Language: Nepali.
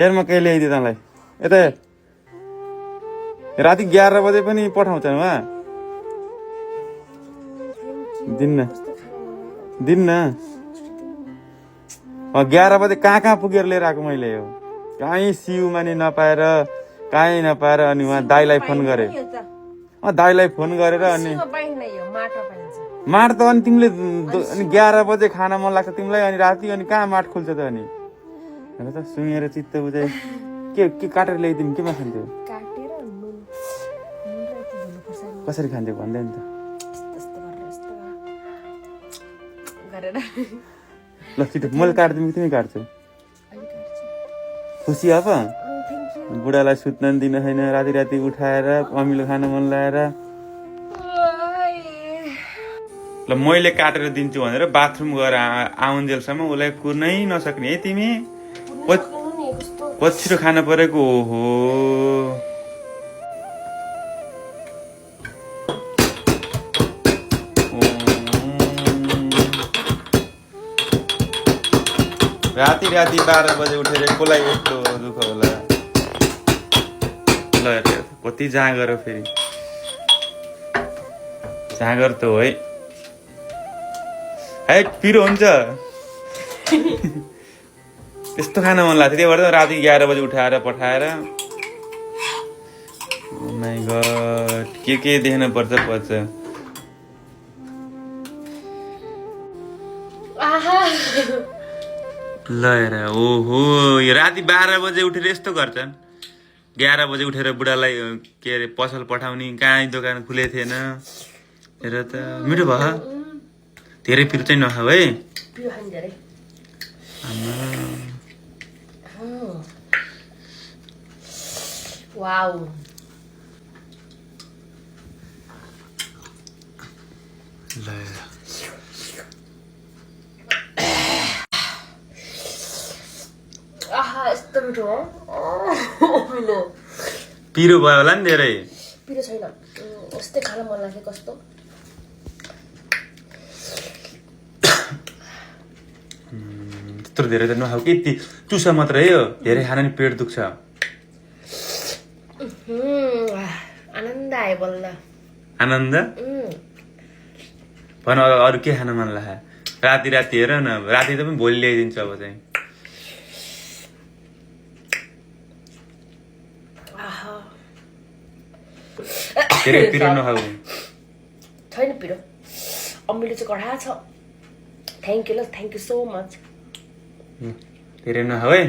हेर म के ल्याइदिएँ तँलाई यता हेर राति 11 बजे पनि पठाउँछन् उहाँ दिन्न 11 बजे कहाँ पुगेर लिएर आएको मैले यो कहीँ सिउमा नि नपाएर कहीँ नपाएर अनि उहाँ दाइलाई फोन गरे दाइलाई फोन गरेर अनि माट त अनि तिमीले अनि 11 बजे खाना मन लाग्छ तिमीलाई अनि राति अनि कहाँ माट खोल्छ त अनि हेर त सुँगेर चित्त बुझाइ के काटेर ल्याइदिउँ केमा खान्थ्यो कसरी खान्थ्यो भन्दै नि त ल छिटो मैले काट्दिउँ कि तिमी काट्छौ खुसी अब बुढालाई सुत्न दिन छैन राति राति उठाएर अमिलो खान मन लागेर ल मैले काटेर दिन्छु भनेर बाथरुम गएर आउन्जेलसम्म उसलाई कुर्नै नसक्ने है तिमी पछिटो खान परेको ओहो राति 12 बजे उठेर कसलाई यस्तो दुःख होला ल कति जाँगर फेरि जाँगर त हो है पिरो हुन्छ त्यस्तो खान मन लाग्थ्यो त्यही भएर राति 11 बजे उठाएर पठाएर माइ गड के देख्न पर्छ ल हेर ओहो यो राति 12 बजे उठेर यस्तो गर्छन् 11 बजे उठेर बुढालाई के अरे पसल पठाउने कहीँ दोकान खुलेको थिएन हेर त मिठो भयो धेरै पिरो चाहिँ नखाऊ है वाउ ल यस्तो मिठो हो पिरो भयो होला नि धेरै पिरो छैन यस्तै खान मन लाग्यो कस्तो त्यत्रो धेरै त नखाऊ कि चुसा मात्रै हो धेरै खान नि पेट दुख्छ आनन्द आयो बल्ल आनन्द भन अरू के खान मन लाग्यो राति हेर न राति त पनि भोलि ल्याइदिन्छ अब चाहिँ धेरै पिरो नखाऊ छैन पिरो अमिलो चाहिँ कडा छ थ्याङ्क यू सो मच धेरै नखाऊ है